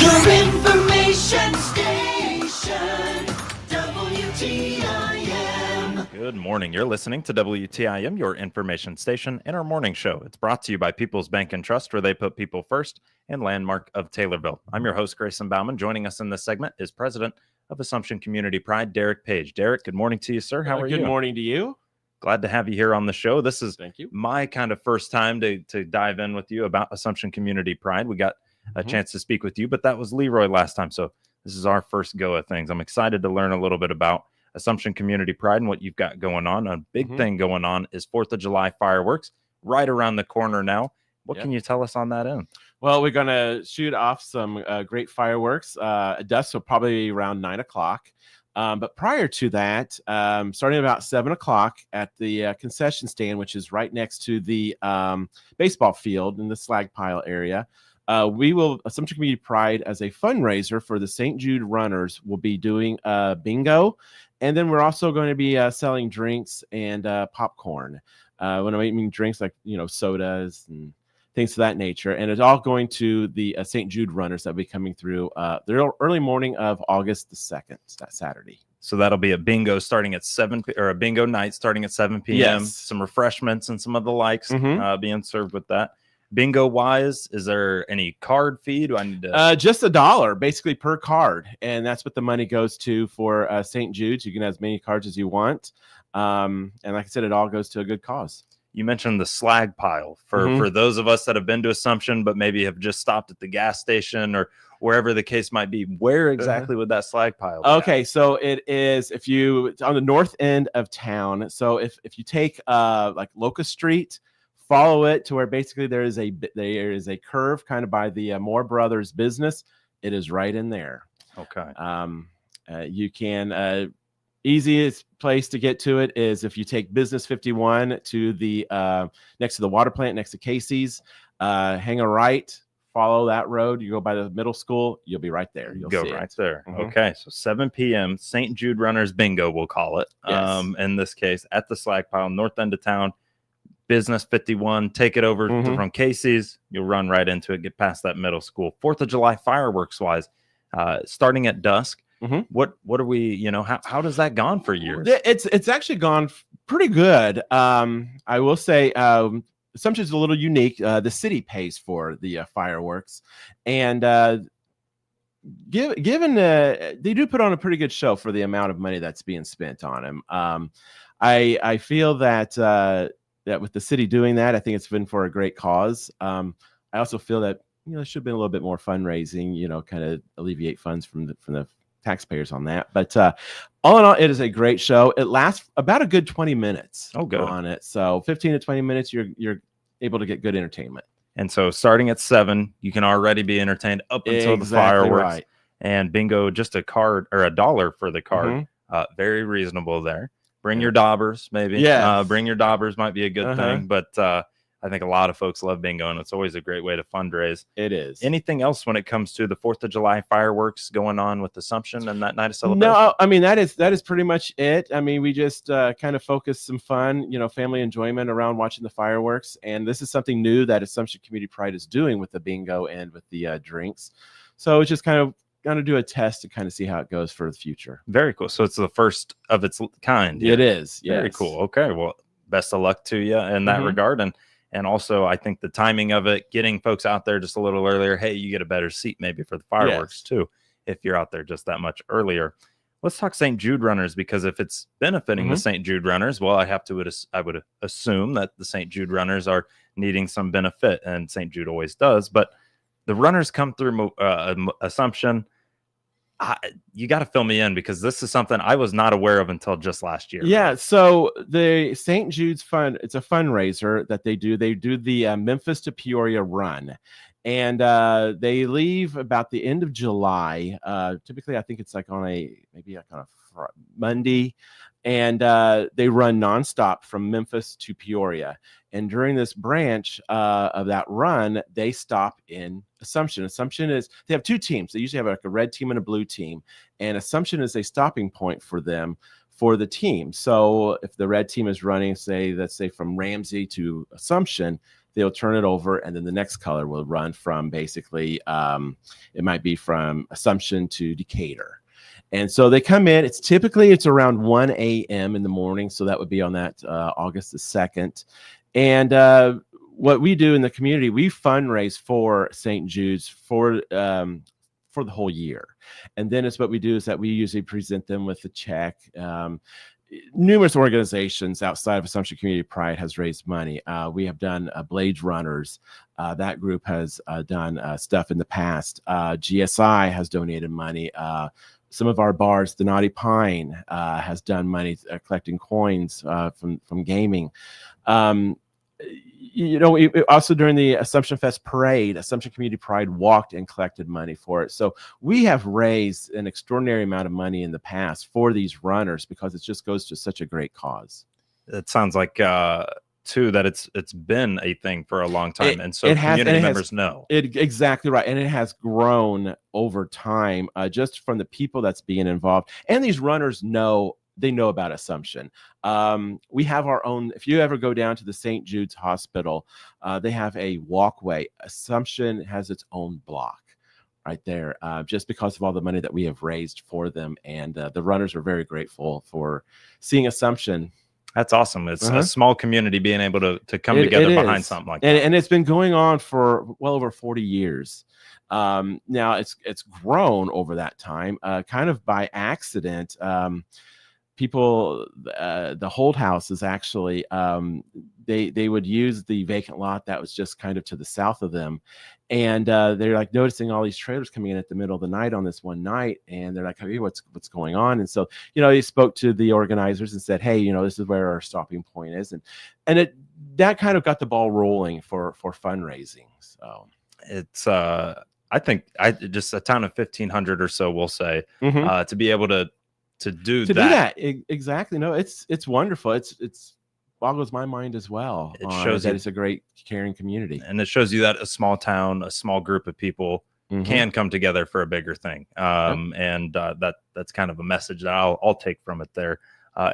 Your information station, WTIM. Good morning. You're listening to WTIM, your information station, and our morning show. It's brought to you by People's Bank and Trust, where they put people first, and Landmark of Taylorville. I'm your host, Grayson Bauman. Joining us in this segment is President of Assumption Community Pride, Derek Page. Derek, good morning to you, sir. How are you? Good morning to you. Glad to have you here on the show. This is Thank you. my kind of first time to dive in with you about Assumption Community Pride. We got a chance to speak with you, but that was Leroy last time. So this is our first go at things. I'm excited to learn a little bit about Assumption Community Pride and what you've got going on. A big thing going on is 4th of July fireworks right around the corner now. What can you tell us on that end? Well, we're going to shoot off some great fireworks at dusk, so probably around 9 o'clock. But prior to that, starting about 7 o'clock at the concession stand, which is right next to the baseball field in the slag pile area, Assumption Community Pride, as a fundraiser for the St. Jude Runners, will be doing bingo. And then we're also going to be selling drinks and popcorn. When I mean drinks, like, sodas and things of that nature. And it's all going to the St. Jude Runners that will be coming through the early morning of August the 2nd, that Saturday. So that'll be a bingo starting at 7 or a bingo night starting at 7 p.m. Yes. Some refreshments and some of the likes being served with that. Bingo wise, is there any card fee? Do I need to just $1 basically per card, and that's what the money goes to for St. Jude's. You can have as many cards as you want, and like I said, it all goes to a good cause. You mentioned the slag pile for those of us that have been to Assumption but maybe have just stopped at the gas station or wherever the case might be. Where exactly would that slag pile be? Okay, so it is it's on the north end of town. So if you take like Locust Street, follow it to where basically there is a curve kind of by the Moore Brothers business. It is right in there. Okay. You can easiest place to get to it is if you take Business 51 to the next to the water plant, next to Casey's, hang a right, follow that road. You go by the middle school, you'll be right there. You'll go see right it. there. Okay, so 7 p.m. St. Jude Runners Bingo, we'll call it. Yes. In this case, at the slag pile, north end of town. Business 51, take it over from Casey's. You'll run right into it, get past that middle school. 4th of July fireworks wise, starting at dusk. What are we, how does that gone for years? It's actually gone pretty good. I will say Assumption's a little unique. The city pays for the fireworks, and given they do put on a pretty good show for the amount of money that's being spent on them. I feel that with the city doing that, I think it's been for a great cause. I also feel that there should have been a little bit more fundraising, kind of alleviate funds from the taxpayers on that. But all in all, it is a great show. It lasts about a good 20 minutes on it. So 15 to 20 minutes, you're able to get good entertainment. And so starting at 7, you can already be entertained up until the fireworks. Right. And bingo, just a card or $1 for the card. Very reasonable there. Bring your daubers, maybe. Yeah. Bring your daubers might be a good thing. But I think a lot of folks love bingo, and it's always a great way to fundraise. It is. Anything else when it comes to the 4th of July fireworks going on with Assumption and that night of celebration? No, I mean, that is pretty much it. I mean, we just kind of focus some fun, family enjoyment around watching the fireworks. And this is something new that Assumption Community Pride is doing with the bingo and with the drinks. So it's just kind of going to do a test to kind of see how it goes for the future. Very cool. So it's the first of its kind. It is. Yes. Very cool. Okay. Well, best of luck to you in that regard. And also, I think the timing of it, getting folks out there just a little earlier, hey, you get a better seat maybe for the fireworks too, if you're out there just that much earlier. Let's talk St. Jude Runners, because if it's benefiting the St. Jude Runners, well, I would assume that the St. Jude Runners are needing some benefit, and St. Jude always does. But the runners come through Assumption. You got to fill me in, because this is something I was not aware of until just last year. Yeah. So the St. Jude's Fund, it's a fundraiser that they do. They do the Memphis to Peoria run, and they leave about the end of July. Typically, I think it's like on a Monday, and they run nonstop from Memphis to Peoria. And during this branch of that run, they stop in Assumption. Assumption is, they have two teams. They usually have like a red team and a blue team. And Assumption is a stopping point for them for the team. So if the red team is running, let's say from Ramsey to Assumption, they'll turn it over, and then the next color will run from basically it might be from Assumption to Decatur. And so they come in. It's around 1 a.m. in the morning. So that would be on that August the 2nd. And what we do in the community, we fundraise for St. Jude's for the whole year. And then it's what we do is that we usually present them with a check. Numerous organizations outside of Assumption Community Pride has raised money. We have done Blades Runners. That group has done stuff in the past. GSI has donated money. Some of our bars, the Naughty Pine, has done money collecting coins from gaming. Also during the Assumption Fest parade, Assumption Community Pride walked and collected money for it. So we have raised an extraordinary amount of money in the past for these runners because it just goes to such a great cause. It sounds like too that it's been a thing for a long time, and so community members know it. Exactly right, and it has grown over time just from the people that's being involved, and these runners know. They know about Assumption. We have our own. If you ever go down to the St. Jude's Hospital, they have a walkway. Assumption has its own block right there, just because of all the money that we have raised for them. And the runners are very grateful for seeing Assumption. That's awesome. It's a small community being able to come together behind something like that. And it's been going on for well over 40 years. Now it's grown over that time, kind of by accident. People, the Hold House is actually, they would use the vacant lot that was just kind of to the south of them. And they're like noticing all these trailers coming in at the middle of the night on this one night. And they're like, hey, what's going on? And so, he spoke to the organizers and said, hey, this is where our stopping point is. And that kind of got the ball rolling for fundraising. So it's, I think just a town of 1,500 or so, we'll say, to be able to do that. Exactly. No, it's wonderful. It's boggles my mind as well. It shows that it's a great caring community, and it shows you that a small town, a small group of people can come together for a bigger thing. And that's kind of a message that I'll take from it there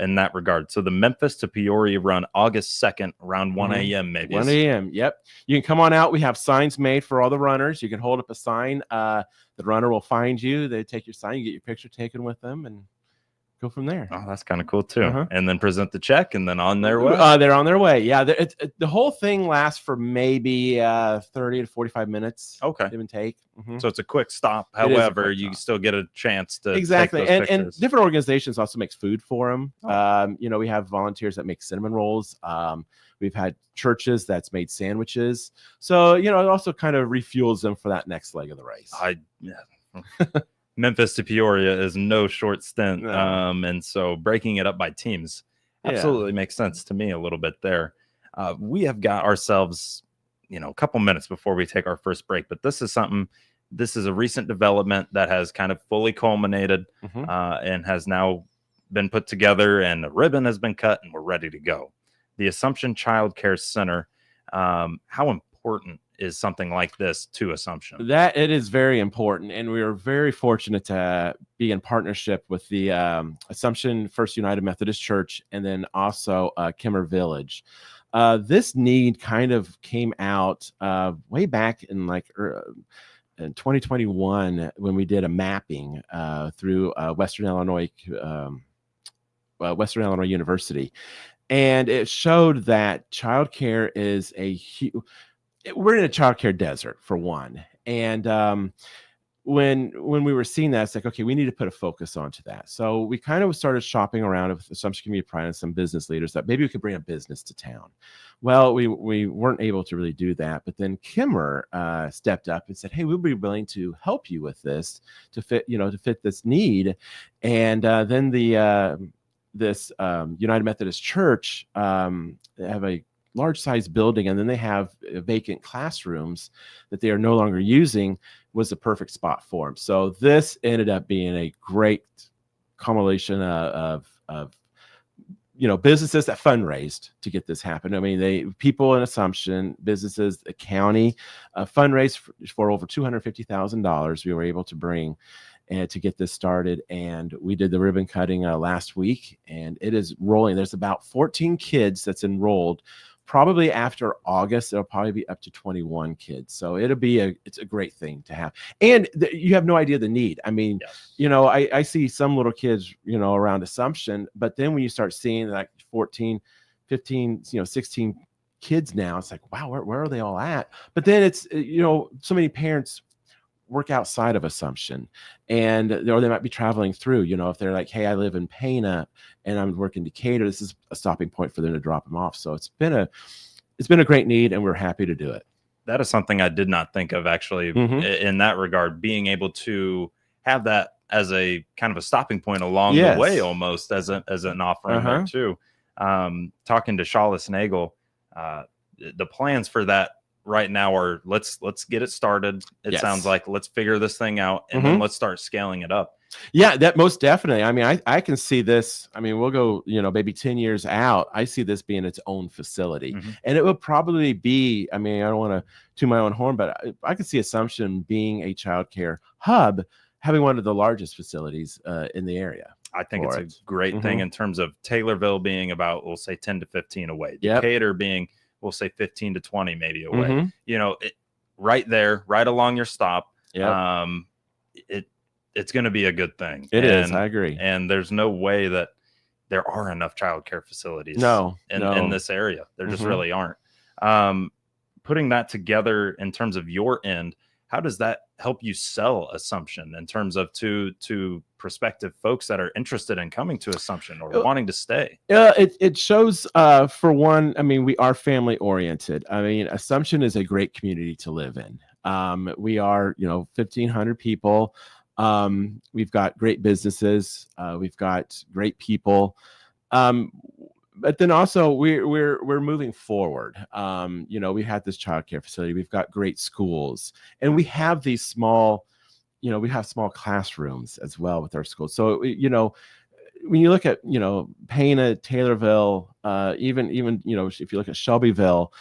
in that regard. So the Memphis to Peoria run August 2nd around 1 a.m. maybe. 1 a.m. Yep. You can come on out. We have signs made for all the runners. You can hold up a sign. The runner will find you. They take your sign. You get your picture taken with them and go from there. Oh, that's kind of cool too. And then present the check, and then on their way. They're on their way. Yeah, the whole thing lasts for maybe 30 to 45 minutes. Okay, give and take. So it's a quick stop. However, you still get a chance to exactly. Take those and different organizations also makes food for them. We have volunteers that make cinnamon rolls. We've had churches that's made sandwiches. So it also kind of refuels them for that next leg of the race. Memphis to Peoria is no short stint. And so breaking it up by teams absolutely makes sense to me a little bit there. We have got ourselves, a couple minutes before we take our first break, but this is a recent development that has kind of fully culminated and has now been put together, and the ribbon has been cut and we're ready to go. The Assumption Child Care Center. How important is something like this to Assumption? That it is very important, and we are very fortunate to be in partnership with the Assumption First United Methodist Church, and then also Kimmer Village. This need kind of came out way back in in 2021 when we did a mapping through Western Illinois University, and it showed that childcare is we're in a childcare desert for one. And when we were seeing that, it's like, okay, we need to put a focus onto that. So we kind of started shopping around with Assumption Community Pride and some business leaders that maybe we could bring a business to town. Well, we weren't able to really do that. But then Kimmer stepped up and said, hey, we'll be willing to help you with this to fit this need. And then this United Methodist Church have a large size building, and then they have vacant classrooms that they are no longer using, was the perfect spot for them. So this ended up being a great combination of businesses that fundraised to get this happen. I mean, people in Assumption, businesses, the county fundraised for over $250,000. We were able to bring and to get this started, and we did the ribbon cutting last week, and it is rolling. There's about 14 kids that's enrolled probably after August, it'll probably be up to 21 kids. So it's a great thing to have. And you have no idea the need. I mean, Yes. I see some little kids, around Assumption, but then when you start seeing like 14, 15, 16 kids now, it's like, wow, where are they all at? But then it's, so many parents work outside of Assumption, or they might be traveling through, if they're like, hey, I live in Pana and I'm working Decatur, this is a stopping point for them to drop them off. So it's been a great need, and we're happy to do it. That is something I did not think of, actually, in that regard, being able to have that as a kind of a stopping point along the way, Yes. almost as an offering there too. Talking to Shawless Nagel, the plans for that right now are let's get it started. It sounds like let's figure this thing out, and then let's start scaling it up. Yeah, that most definitely. I mean, I can see this. I mean, we'll go, maybe 10 years out. I see this being its own facility. And it will probably be, I mean, I don't want to toot my own horn, but I could see Assumption being a childcare hub, having one of the largest facilities in the area. I think it's a great thing in terms of Taylorville being about, we'll say 10 to 15 away. Decatur being, we'll say 15 to 20 maybe away. Right there, right along your stop. It's going to be a good thing. It is. I agree. And there's no way that there are enough childcare facilities in this area. There just really aren't. Putting that together in terms of your end, how does that help you sell Assumption in terms of to prospective folks that are interested in coming to Assumption or wanting to stay? It shows, for one, I mean, we are family oriented. I mean, Assumption is a great community to live in. We are, 1,500 people. We've got great businesses. We've got great people. But then also we're moving forward. We have this childcare facility. We've got great schools, and we have these small, we have small classrooms as well with our schools. So, when you look at, Pana, Taylorville, even, if you look at Shelbyville,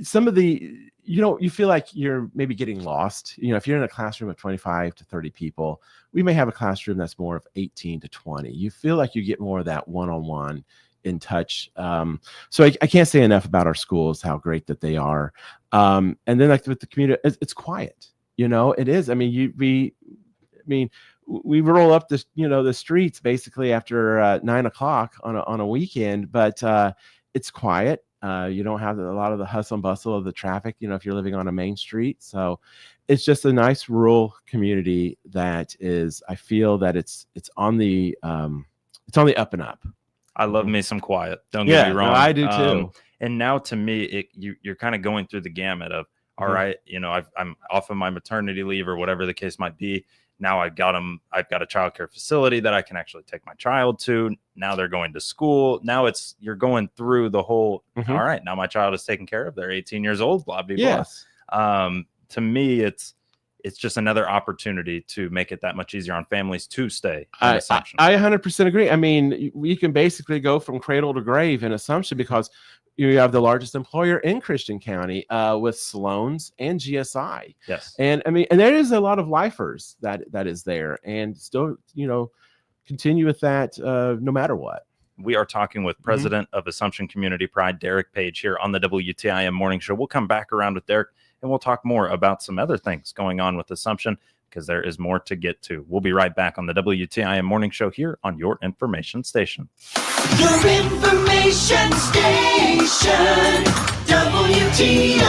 some of the, you feel like you're maybe getting lost. If you're in a classroom of 25 to 30 people, we may have a classroom that's more of 18 to 20. You feel like you get more of that one-on-one in touch. So I can't say enough about our schools, how great that they are. And then like with the community, it's quiet. It is. I mean, we roll up the streets basically after 9:00 on a weekend, but it's quiet. You don't have a lot of the hustle and bustle of the traffic, if you're living on a main street. So it's just a nice rural community that is, I feel that it's on the up and up. I love me some quiet. Don't get me wrong. No, I do too. And now to me, you're kind of going through the gamut of, all right, I'm off of my maternity leave or whatever the case might be. Now I've got a childcare facility that I can actually take my child to. Now they're going to school. Now you're going through the whole, all right, now my child is taken care of. They're 18 years old, blah, blah, blah. Yes. To me, it's just another opportunity to make it that much easier on families to stay in Assumption. I 100% agree. I mean, we can basically go from cradle to grave in Assumption because you have the largest employer in Christian County with Sloan's and GSI. Yes. And I mean, and there is a lot of lifers that is there, and still, continue with that no matter what. We are talking with President of Assumption Community Pride, Derek Page, here on the WTIM Morning Show. We'll come back around with Derek, and we'll talk more about some other things going on with Assumption, because there is more to get to. We'll be right back on the WTIM Morning Show here on your information station. Your information station, WTIM.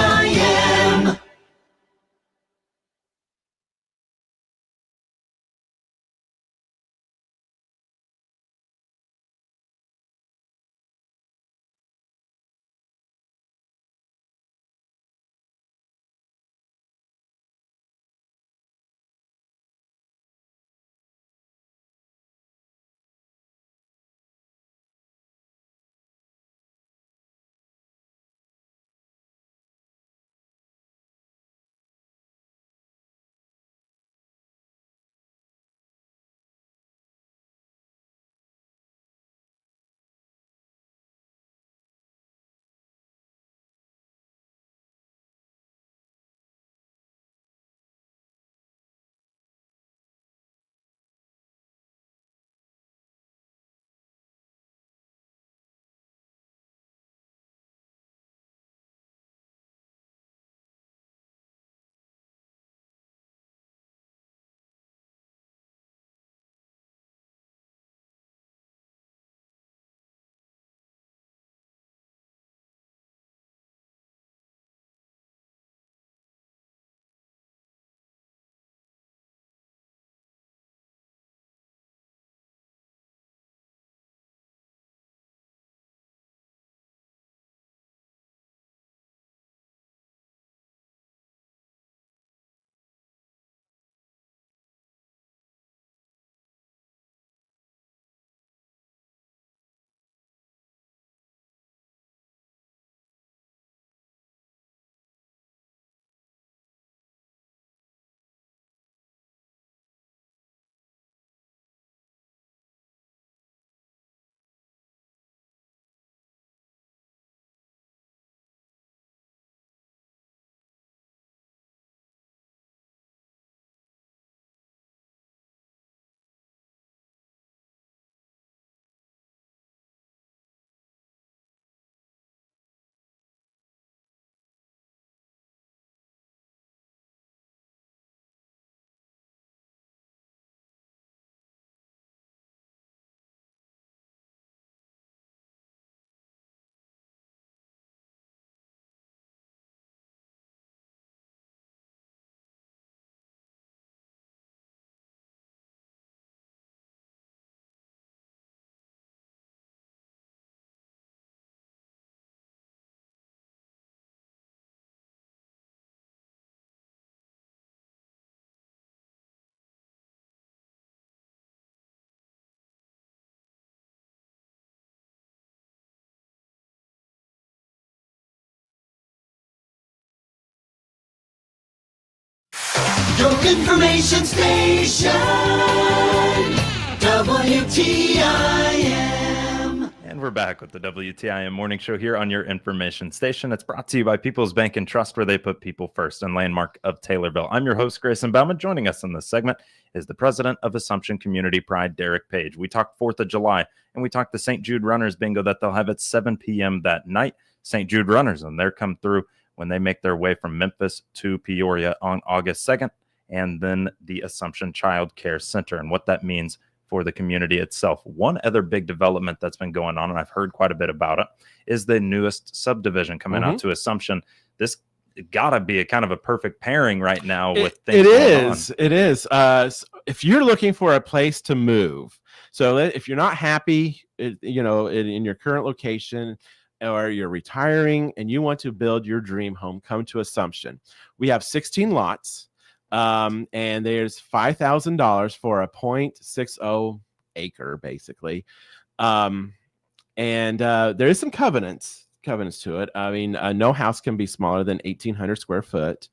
information station, WTIM. And we're back with the WTIM morning show here on your information station. It's brought to you by People's Bank and Trust, where they put people first, and Landmark of Taylorville. I'm your host, Grayson Bauman. Joining us in this segment is the president of Assumption Community Pride, Derek Page. We talked 4th of July, and we talked the St. Jude Runners bingo that they'll have at 7 p.m. that night. St. Jude Runners, and they're come through when they make their way from Memphis to Peoria on August 2nd, and then the Assumption Child Care Center and what that means for the community itself. One other big development that's been going on, and I've heard quite a bit about it, is the newest subdivision coming out to Assumption. This gotta be a kind of a perfect pairing right now with things going on. It is. If you're looking for a place to move, so if you're not happy, in your current location, or you're retiring and you want to build your dream home, come to Assumption. We have 16 lots. And there's $5,000 for a 0.60 acre, basically. And there is some covenants to it. I mean, no house can be smaller than 1,800 square foot,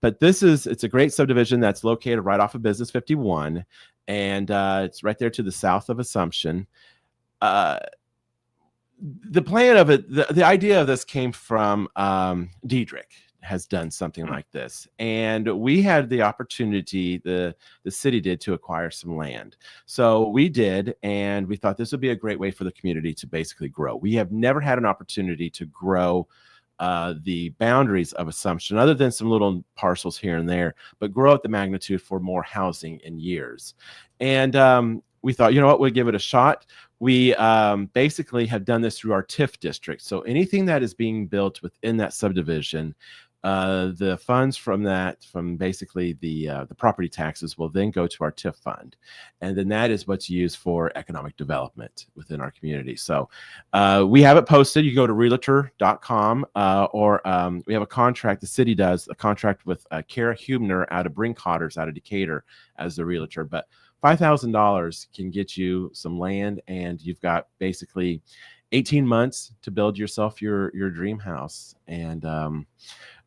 but it's a great subdivision that's located right off of Business 51, and it's right there to the south of Assumption. The plan of it, the idea of this came from Diedrich. Has done something like this, and we had the opportunity, the city did, to acquire some land. So we did, and we thought this would be a great way for the community to basically grow. We have never had an opportunity to grow the boundaries of Assumption, other than some little parcels here and there, but grow at the magnitude for more housing in years. And we thought, you know what, we'll give it a shot. We basically have done this through our TIF district. So anything that is being built within that subdivision, the funds from basically the property taxes will then go to our TIF fund, and then that is what's used for economic development within our community. So we have it posted. You go to realtor.com, or we have a contract. The city does a contract with Kara Hubner out of Brinkhotters out of Decatur as the realtor, but $5,000 can get you some land, and you've got basically 18 months to build yourself your dream house. And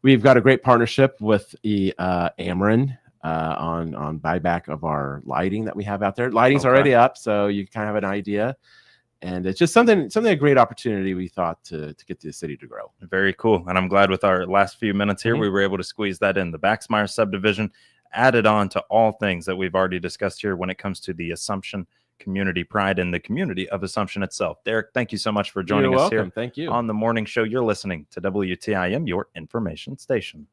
we've got a great partnership with the Ameren on buyback of our lighting that we have out there. Lighting's already up, so you kind of have an idea. And it's just something a great opportunity, we thought, to get the city to grow. Very cool. And I'm glad with our last few minutes here, we were able to squeeze that in. The Baxmeyer subdivision added on to all things that we've already discussed here when it comes to the Assumption Community Pride and the community of Assumption itself. Derek, thank you so much for joining us here. Thank you. On the morning show. You're listening to WTIM, your information station.